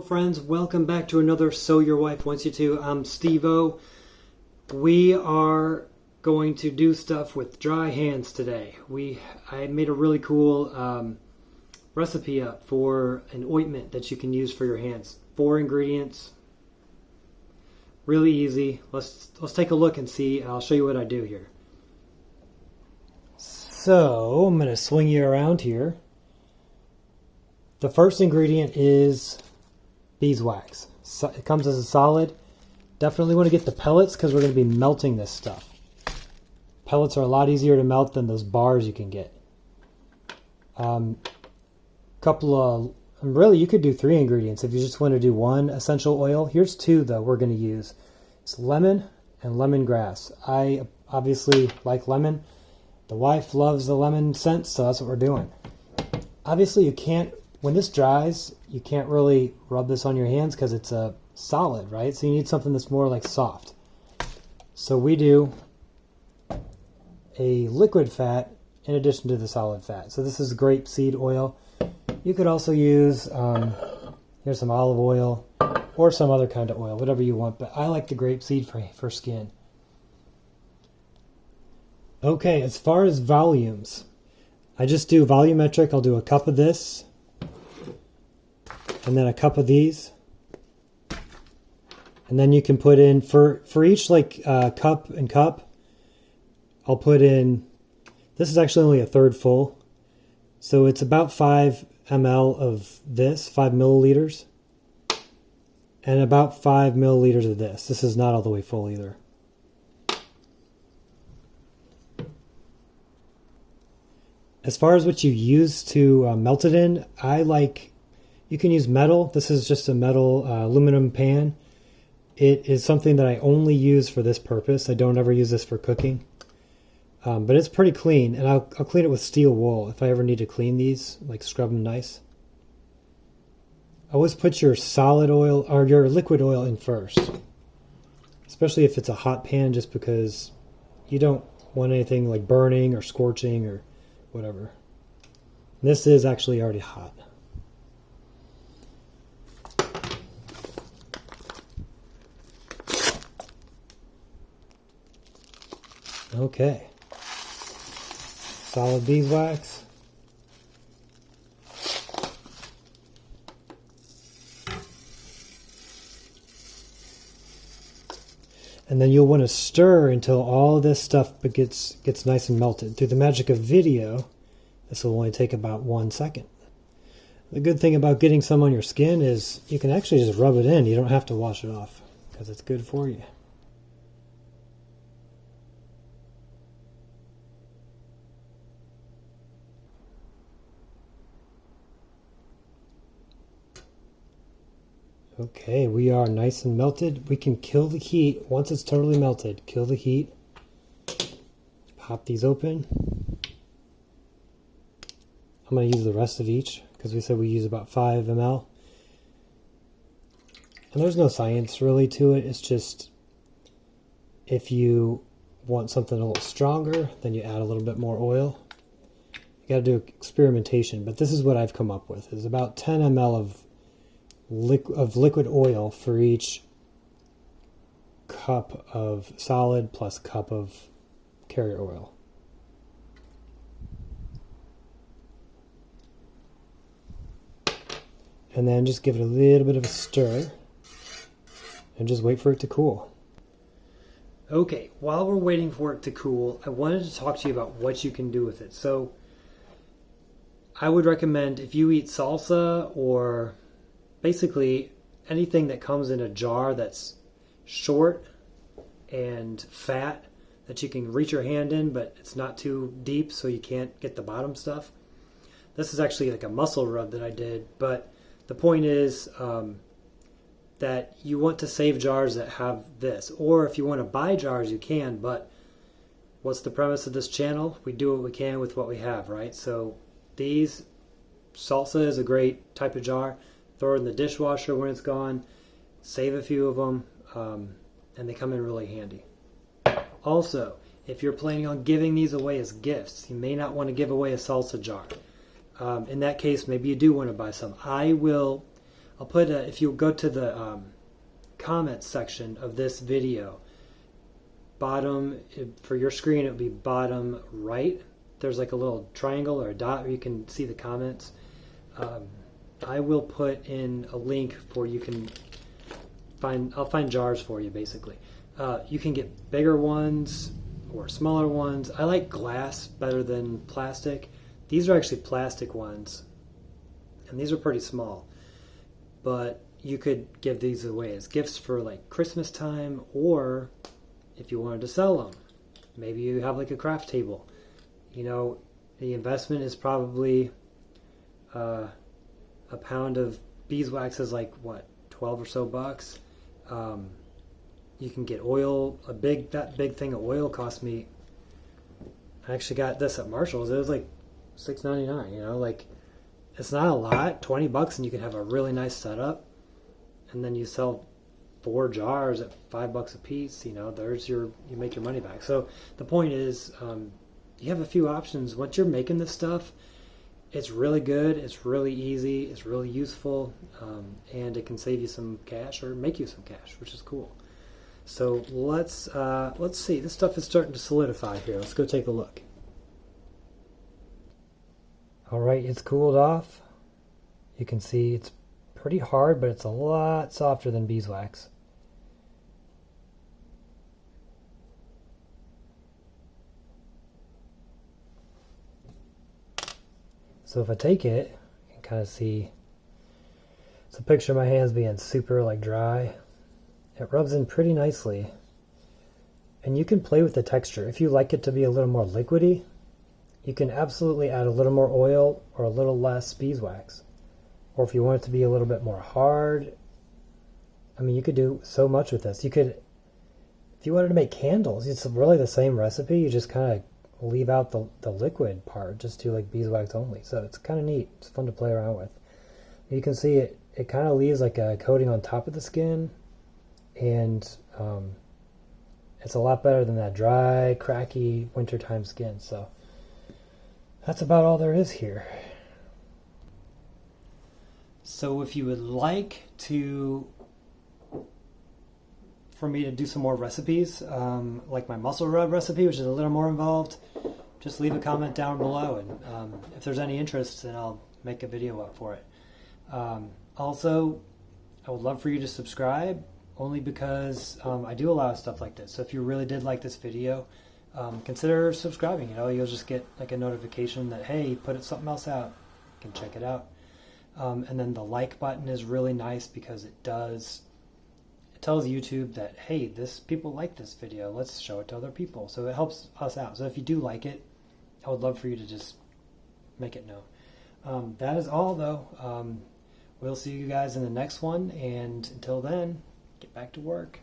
Friends, welcome back to another So Your Wife Wants You To. I'm Steve-O. We are going to do stuff with dry hands today. I made a really cool recipe up for an ointment that you can use for your hands. 4 ingredients, really easy. Let's take a look and see. I'll show you what I do here. So I'm going to swing you around here. The first ingredient is beeswax. So it comes as a solid. Definitely want to get the pellets because we're going to be melting this stuff. Pellets are a lot easier to melt than those bars you can get. Really you could do 3 ingredients if you just want to do 1 essential oil. Here's 2 though we're going to use. It's lemon and lemongrass. I obviously like lemon. The wife loves the lemon scent, so that's what we're doing. Obviously you can't, when this dries, you can't really rub this on your hands because it's a solid, right? So you need something that's more like soft. So we do a liquid fat in addition to the solid fat. So this is grapeseed oil. You could also use, here's some olive oil or some other kind of oil, whatever you want, but I like the grapeseed for skin. Okay, as far as volumes, I just do volumetric. I'll do a cup of this, and then a cup of these, and then you can put in for each cup and cup. I'll put in, this is actually only a third full, so it's about 5 ml of this, 5 milliliters, and about 5 milliliters of this. This is not all the way full either. As far as what you use to melt it in, you can use metal. This is just a metal aluminum pan. It is something that I only use for this purpose. I don't ever use this for cooking. But it's pretty clean, and I'll clean it with steel wool if I ever need to clean these, like scrub them nice. Always put your solid oil or your liquid oil in first, especially if it's a hot pan, just because you don't want anything like burning or scorching or whatever. This is actually already hot. Okay. Solid beeswax. And then you'll want to stir until all this stuff gets nice and melted. Through the magic of video, this will only take about 1 second. The good thing about getting some on your skin is you can actually just rub it in. You don't have to wash it off because it's good for you. Okay, we are nice and melted. We can kill the heat once it's totally melted. Kill the heat. Pop these open. I'm going to use the rest of each because we said we use about 5 ml. And there's no science really to it. It's just if you want something a little stronger, then you add a little bit more oil. You got to do experimentation, but this is what I've come up with. Is about 10 ml of liquid oil for each cup of solid plus cup of carrier oil. And then just give it a little bit of a stir and just wait for it to cool. Okay, while we're waiting for it to cool, I wanted to talk to you about what you can do with it. So I would recommend, if you eat salsa or basically anything that comes in a jar that's short and fat, that you can reach your hand in, but it's not too deep so you can't get the bottom stuff. This is actually like a muscle rub that I did, but the point is that you want to save jars that have this. Or if you want to buy jars, you can, but what's the premise of this channel? We do what we can with what we have, right? So these, salsa is a great type of jar. Throw it in the dishwasher when it's gone. Save a few of them, and they come in really handy. Also, if you're planning on giving these away as gifts, you may not want to give away a salsa jar. In that case, maybe you do want to buy some. I'll put if you go to the comments section of this video, bottom for your screen, it would be bottom right. There's like a little triangle or a dot where you can see the comments. I will put in a link for you can find. I'll find jars for you basically. You can get bigger ones or smaller ones. I like glass better than plastic. These are actually plastic ones, and these are pretty small. But you could give these away as gifts for like Christmas time, or if you wanted to sell them. Maybe you have like a craft table. You know, the investment is probably a pound of beeswax is like what, 12 or so bucks. You can get oil. That big thing of oil cost me. I actually got this at Marshall's. It was like $6.99. You know, like it's not a lot. 20 bucks and you can have a really nice setup. And then you sell 4 jars at $5 a piece. You know, you make your money back. So the point is, you have a few options. Once you're making this stuff, it's really good, it's really easy, it's really useful, and it can save you some cash or make you some cash, which is cool. So let's see. This stuff is starting to solidify here. Let's go take a look. All right, it's cooled off. You can see it's pretty hard, but it's a lot softer than beeswax. So if I take it, you can kind of see, so picture my hands being super like dry. It rubs in pretty nicely. And you can play with the texture. If you like it to be a little more liquidy, you can absolutely add a little more oil or a little less beeswax. Or if you want it to be a little bit more hard, I mean, you could do so much with this. You could, if you wanted to make candles, it's really the same recipe. You just kind of leave out the liquid part, just do like beeswax only. So it's kind of neat. It's fun to play around with. You can see it kind of leaves like a coating on top of the skin, and it's a lot better than that dry, cracky wintertime skin. So that's about all there is here. So if you would like for me to do some more recipes, like my muscle rub recipe, which is a little more involved, just leave a comment down below, and if there's any interest, then I'll make a video up for it. Also, I would love for you to subscribe, only because I do a lot of stuff like this. So if you really did like this video, consider subscribing. You know, you'll just get like a notification that, hey, put something else out. You can check it out. And then the like button is really nice because it tells YouTube that, hey, people like this video, let's show it to other people. So it helps us out. So if you do like it, I would love for you to just make it known. That is all, though. We'll see you guys in the next one, and until then, get back to work.